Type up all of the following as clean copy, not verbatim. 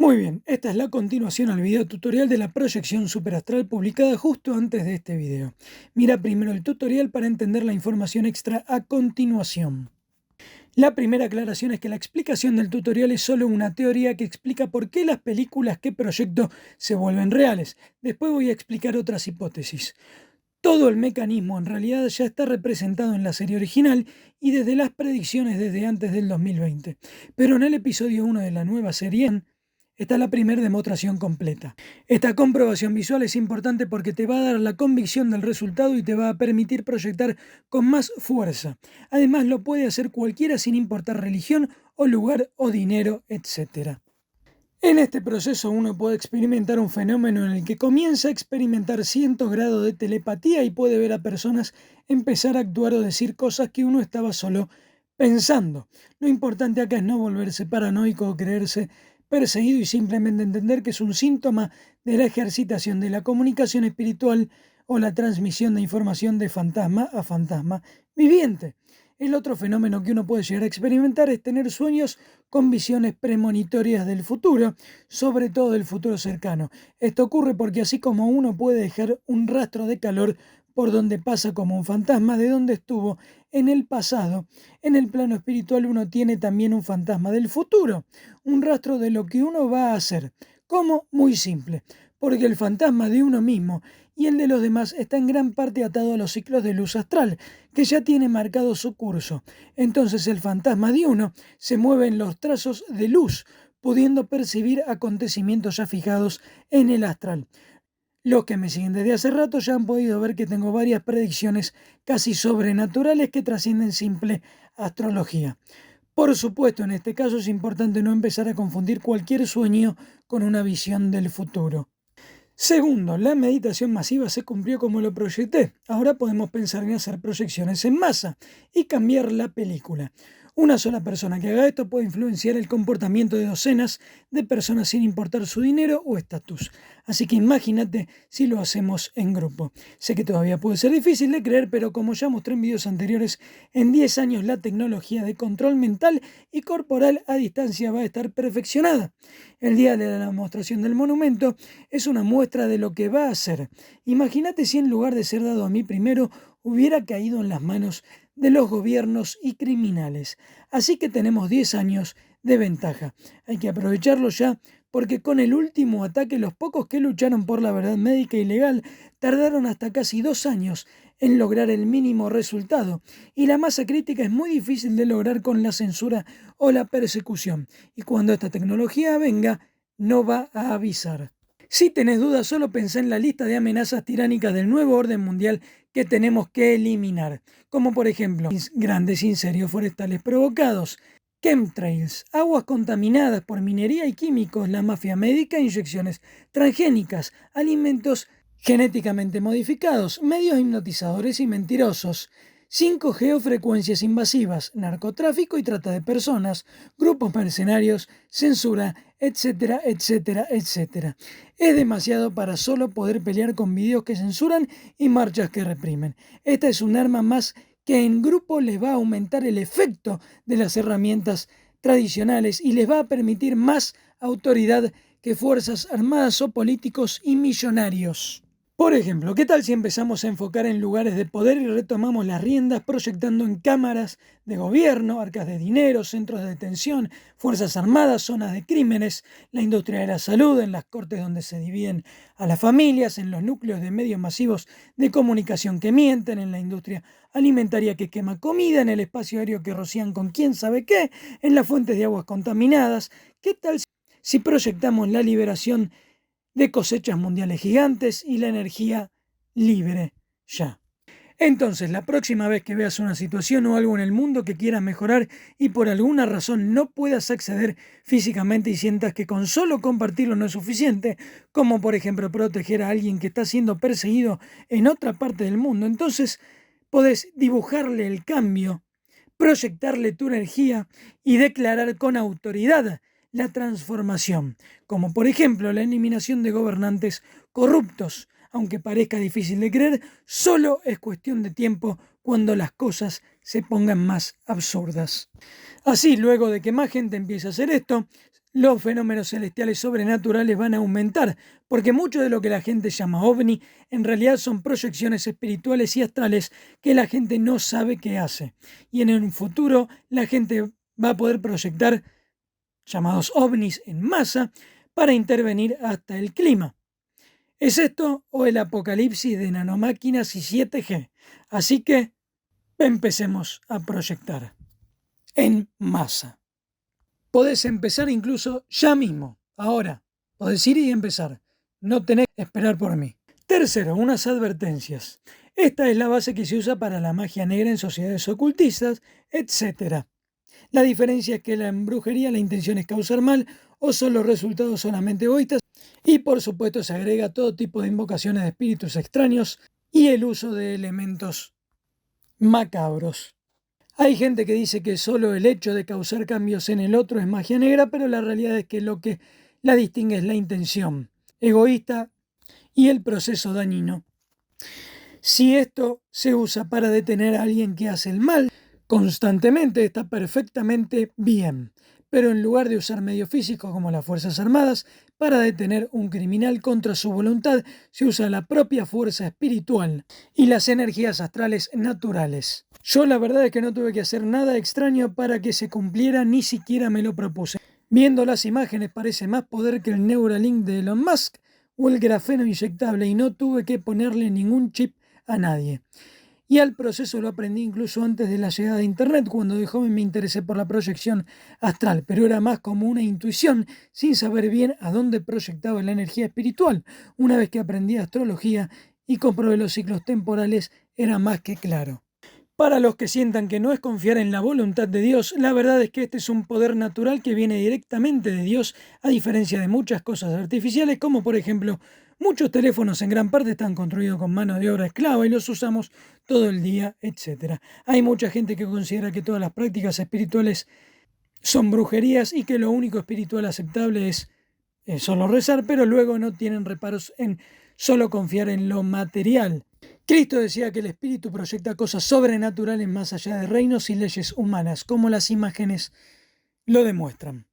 Muy bien, esta es la continuación al video tutorial de la proyección superastral publicada justo antes de este video. Mira primero el tutorial para entender la información extra a continuación. La primera aclaración es que la explicación del tutorial es solo una teoría que explica por qué las películas que proyecto se vuelven reales. Después voy a explicar otras hipótesis. Todo el mecanismo en realidad ya está representado en la serie original y desde las predicciones desde antes del 2020. Pero en el episodio 1 de la nueva serie está la primera demostración completa. Esta comprobación visual es importante porque te va a dar la convicción del resultado y te va a permitir proyectar con más fuerza. Además lo puede hacer cualquiera sin importar religión o lugar o dinero, etc. En este proceso uno puede experimentar un fenómeno en el que comienza a experimentar ciertos grados de telepatía y puede ver a personas empezar a actuar o decir cosas que uno estaba solo pensando. Lo importante acá es no volverse paranoico o creerse perseguido y simplemente entender que es un síntoma de la ejercitación de la comunicación espiritual o la transmisión de información de fantasma a fantasma viviente. El otro fenómeno que uno puede llegar a experimentar es tener sueños con visiones premonitorias del futuro, sobre todo del futuro cercano. Esto ocurre porque así como uno puede dejar un rastro de calor por donde pasa como un fantasma de donde estuvo en el pasado, en el plano espiritual uno tiene también un fantasma del futuro, un rastro de lo que uno va a hacer. ¿Cómo? Muy simple, porque el fantasma de uno mismo y el de los demás está en gran parte atado a los ciclos de luz astral, que ya tiene marcado su curso. Entonces el fantasma de uno se mueve en los trazos de luz, pudiendo percibir acontecimientos ya fijados en el astral. Los que me siguen desde hace rato ya han podido ver que tengo varias predicciones casi sobrenaturales que trascienden simple astrología. Por supuesto, en este caso es importante no empezar a confundir cualquier sueño con una visión del futuro. Segundo, la meditación masiva se cumplió como lo proyecté. Ahora podemos pensar en hacer proyecciones en masa y cambiar la película. Una sola persona que haga esto puede influenciar el comportamiento de docenas de personas sin importar su dinero o estatus. Así que imagínate si lo hacemos en grupo. Sé que todavía puede ser difícil de creer, pero como ya mostré en videos anteriores, en 10 años la tecnología de control mental y corporal a distancia va a estar perfeccionada. El día de la demostración del monumento es una muestra de lo que va a ser. Imagínate si en lugar de ser dado a mí primero, hubiera caído en las manos de los gobiernos y criminales. Así que tenemos 10 años de ventaja. Hay que aprovecharlo ya porque con el último ataque los pocos que lucharon por la verdad médica y legal tardaron hasta casi 2 años en lograr el mínimo resultado. Y la masa crítica es muy difícil de lograr con la censura o la persecución. Y cuando esta tecnología venga, no va a avisar. Si tenés dudas, solo pensá en la lista de amenazas tiránicas del nuevo orden mundial que tenemos que eliminar, como por ejemplo grandes incendios forestales provocados, chemtrails, aguas contaminadas por minería y químicos, la mafia médica, inyecciones transgénicas, alimentos genéticamente modificados, medios hipnotizadores y mentirosos, 5G o frecuencias invasivas, narcotráfico y trata de personas, grupos mercenarios, censura, etcétera, etcétera, etcétera. Es demasiado para solo poder pelear con videos que censuran y marchas que reprimen. Esta es un arma más que en grupo les va a aumentar el efecto de las herramientas tradicionales y les va a permitir más autoridad que fuerzas armadas o políticos y millonarios. Por ejemplo, ¿qué tal si empezamos a enfocar en lugares de poder y retomamos las riendas proyectando en cámaras de gobierno, arcas de dinero, centros de detención, fuerzas armadas, zonas de crímenes, la industria de la salud, en las cortes donde se dividen a las familias, en los núcleos de medios masivos de comunicación que mienten, en la industria alimentaria que quema comida, en el espacio aéreo que rocían con quién sabe qué, en las fuentes de aguas contaminadas? ¿Qué tal si proyectamos la liberación de cosechas mundiales gigantes y la energía libre ya? Entonces, la próxima vez que veas una situación o algo en el mundo que quieras mejorar y por alguna razón no puedas acceder físicamente y sientas que con solo compartirlo no es suficiente, como por ejemplo proteger a alguien que está siendo perseguido en otra parte del mundo, entonces podés dibujarle el cambio, proyectarle tu energía y declarar con autoridad la transformación, como por ejemplo la eliminación de gobernantes corruptos. Aunque parezca difícil de creer, solo es cuestión de tiempo cuando las cosas se pongan más absurdas. Así, luego de que más gente empiece a hacer esto, los fenómenos celestiales sobrenaturales van a aumentar, porque mucho de lo que la gente llama ovni en realidad son proyecciones espirituales y astrales que la gente no sabe qué hace. Y en un futuro la gente va a poder proyectar llamados ovnis en masa para intervenir hasta el clima. ¿Es esto o el apocalipsis de nanomáquinas y 7G? Así que empecemos a proyectar en masa. Podés empezar incluso ya mismo, ahora. Podés ir y empezar. No tenés que esperar por mí. Tercero, unas advertencias. Esta es la base que se usa para la magia negra en sociedades ocultistas, etc. La diferencia es que en brujería la intención es causar mal o son los resultados solamente egoístas. Y por supuesto se agrega todo tipo de invocaciones de espíritus extraños y el uso de elementos macabros. Hay gente que dice que solo el hecho de causar cambios en el otro es magia negra, pero la realidad es que lo que la distingue es la intención egoísta y el proceso dañino. Si esto se usa para detener a alguien que hace el mal constantemente, está perfectamente bien. Pero en lugar de usar medios físicos como las Fuerzas Armadas para detener un criminal contra su voluntad, se usa la propia fuerza espiritual y las energías astrales naturales. Yo la verdad es que no tuve que hacer nada extraño para que se cumpliera, ni siquiera me lo propuse. Viendo las imágenes parece más poder que el Neuralink de Elon Musk o el grafeno inyectable y no tuve que ponerle ningún chip a nadie. Y al proceso lo aprendí incluso antes de la llegada de Internet, cuando de joven me interesé por la proyección astral, pero era más como una intuición, sin saber bien a dónde proyectaba la energía espiritual. Una vez que aprendí astrología y comprobé los ciclos temporales, era más que claro. Para los que sientan que no es confiar en la voluntad de Dios, la verdad es que este es un poder natural que viene directamente de Dios, a diferencia de muchas cosas artificiales, como por ejemplo, muchos teléfonos en gran parte están construidos con mano de obra esclava y los usamos todo el día, etc. Hay mucha gente que considera que todas las prácticas espirituales son brujerías y que lo único espiritual aceptable es solo rezar, pero luego no tienen reparos en solo confiar en lo material. Cristo decía que el espíritu proyecta cosas sobrenaturales más allá de reinos y leyes humanas, como las imágenes lo demuestran.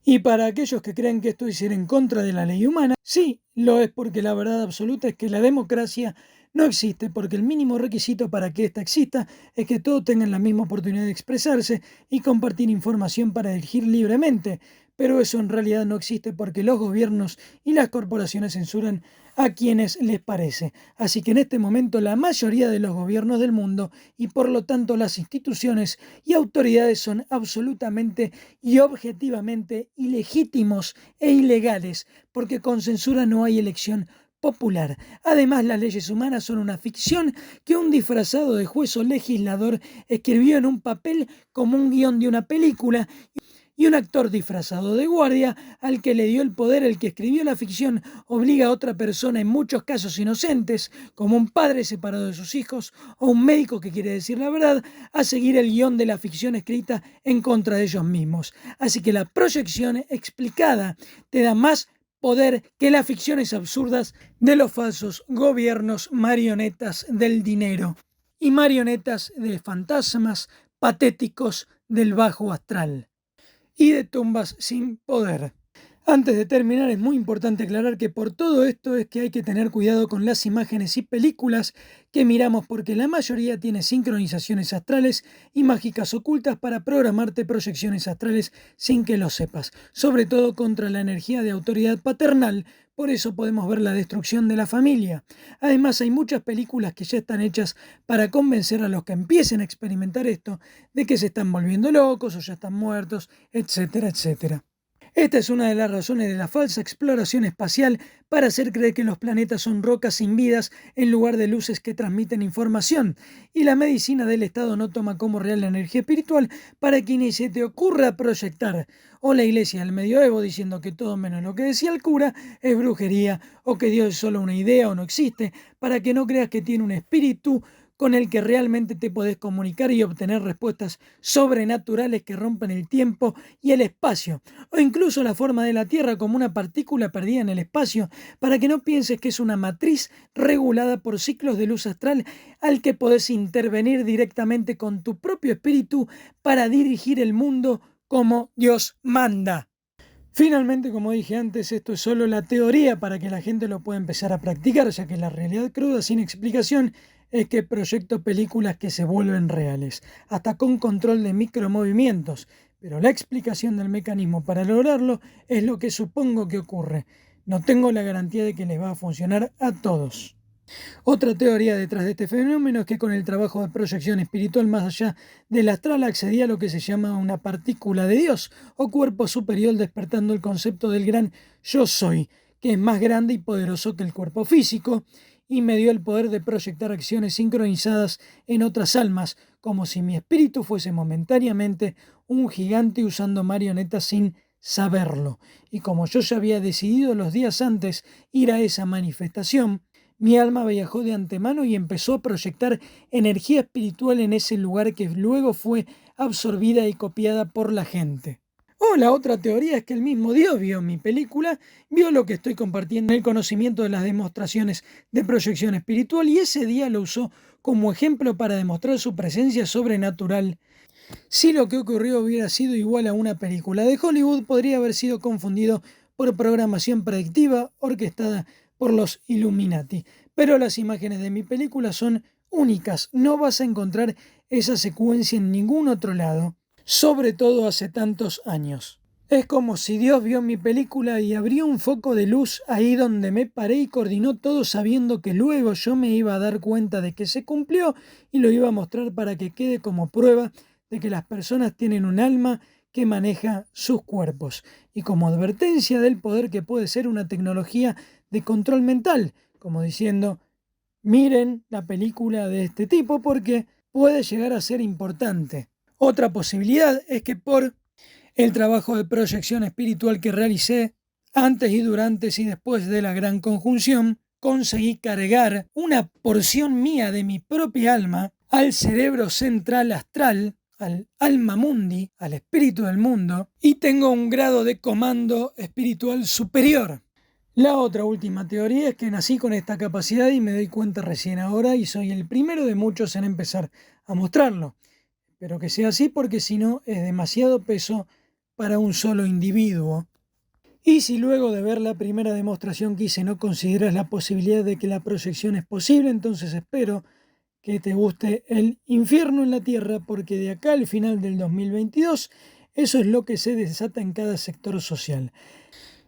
Y para aquellos que creen que esto es ir en contra de la ley humana, sí, lo es, porque la verdad absoluta es que la democracia no existe, porque el mínimo requisito para que ésta exista es que todos tengan la misma oportunidad de expresarse y compartir información para elegir libremente. Pero eso en realidad no existe porque los gobiernos y las corporaciones censuran a quienes les parece. Así que en este momento la mayoría de los gobiernos del mundo y por lo tanto las instituciones y autoridades son absolutamente y objetivamente ilegítimos e ilegales, porque con censura no hay elección popular. Además, las leyes humanas son una ficción que un disfrazado de juez o legislador escribió en un papel como un guión de una película, y un actor disfrazado de guardia al que le dio el poder el que escribió la ficción obliga a otra persona, en muchos casos inocentes, como un padre separado de sus hijos o un médico que quiere decir la verdad, a seguir el guión de la ficción escrita en contra de ellos mismos. Así que la proyección explicada te da más poder que las ficciones absurdas de los falsos gobiernos marionetas del dinero y marionetas de fantasmas patéticos del bajo astral y de tumbas sin poder. Antes de terminar, es muy importante aclarar que por todo esto es que hay que tener cuidado con las imágenes y películas que miramos, porque la mayoría tiene sincronizaciones astrales y mágicas ocultas para programarte proyecciones astrales sin que lo sepas, sobre todo contra la energía de autoridad paternal. Por eso podemos ver la destrucción de la familia. Además, hay muchas películas que ya están hechas para convencer a los que empiecen a experimentar esto de que se están volviendo locos o ya están muertos, etcétera, etcétera. Esta es una de las razones de la falsa exploración espacial para hacer creer que los planetas son rocas sin vidas en lugar de luces que transmiten información. Y la medicina del Estado no toma como real la energía espiritual para que ni se te ocurra proyectar. O la iglesia del medioevo diciendo que todo menos lo que decía el cura es brujería, o que Dios es solo una idea o no existe, para que no creas que tiene un espíritu con el que realmente te podés comunicar y obtener respuestas sobrenaturales que rompen el tiempo y el espacio, o incluso la forma de la Tierra como una partícula perdida en el espacio, para que no pienses que es una matriz regulada por ciclos de luz astral al que podés intervenir directamente con tu propio espíritu para dirigir el mundo como Dios manda. Finalmente, como dije antes, esto es solo la teoría para que la gente lo pueda empezar a practicar, ya que la realidad cruda sin explicación es que proyecto películas que se vuelven reales, hasta con control de micromovimientos, pero la explicación del mecanismo para lograrlo es lo que supongo que ocurre. No tengo la garantía de que les va a funcionar a todos. Otra teoría detrás de este fenómeno es que con el trabajo de proyección espiritual más allá del astral accedía a lo que se llama una partícula de Dios o cuerpo superior, despertando el concepto del gran yo soy, que es más grande y poderoso que el cuerpo físico, y me dio el poder de proyectar acciones sincronizadas en otras almas, como si mi espíritu fuese momentáneamente un gigante usando marionetas sin saberlo. Y como yo ya había decidido los días antes ir a esa manifestación, mi alma viajó de antemano y empezó a proyectar energía espiritual en ese lugar que luego fue absorbida y copiada por la gente. O la otra teoría es que el mismo Dios vio mi película, vio lo que estoy compartiendo, el conocimiento de las demostraciones de proyección espiritual, y ese día lo usó como ejemplo para demostrar su presencia sobrenatural. Si lo que ocurrió hubiera sido igual a una película de Hollywood, podría haber sido confundido por programación predictiva orquestada por los Illuminati. Pero las imágenes de mi película son únicas, no vas a encontrar esa secuencia en ningún otro lado, sobre todo hace tantos años. Es como si Dios vio mi película y abrió un foco de luz ahí donde me paré y coordinó todo sabiendo que luego yo me iba a dar cuenta de que se cumplió y lo iba a mostrar para que quede como prueba de que las personas tienen un alma que maneja sus cuerpos y como advertencia del poder que puede ser una tecnología de control mental, como diciendo, miren la película de este tipo porque puede llegar a ser importante. Otra posibilidad es que por el trabajo de proyección espiritual que realicé antes y durante y después de la gran conjunción, conseguí cargar una porción mía de mi propia alma al cerebro central astral, al alma mundi, al espíritu del mundo, y tengo un grado de comando espiritual superior. La otra última teoría es que nací con esta capacidad y me doy cuenta recién ahora y soy el primero de muchos en empezar a mostrarlo. Espero que sea así porque si no es demasiado peso para un solo individuo. Y si luego de ver la primera demostración que hice no consideras la posibilidad de que la proyección es posible, entonces espero que te guste el infierno en la tierra, porque de acá al final del 2022 eso es lo que se desata en cada sector social.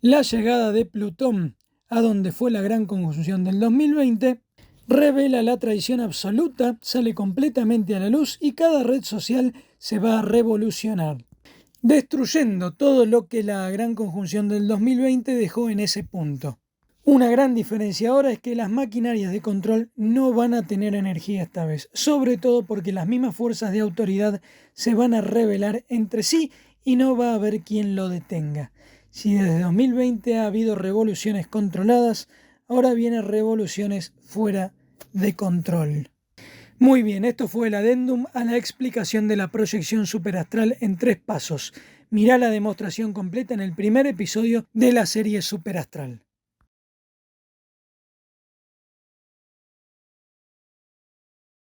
La llegada de Plutón a donde fue la gran conjunción del 2020 revela la traición absoluta, sale completamente a la luz y cada red social se va a revolucionar, destruyendo todo lo que la gran conjunción del 2020 dejó en ese punto. Una gran diferencia ahora es que las maquinarias de control no van a tener energía esta vez, sobre todo porque las mismas fuerzas de autoridad se van a rebelar entre sí y no va a haber quien lo detenga. Si desde 2020 ha habido revoluciones controladas, ahora vienen revoluciones fuera de control. Muy bien, esto fue el adendum a la explicación de la proyección superastral en 3 pasos. Mirá la demostración completa en el primer episodio de la serie Superastral.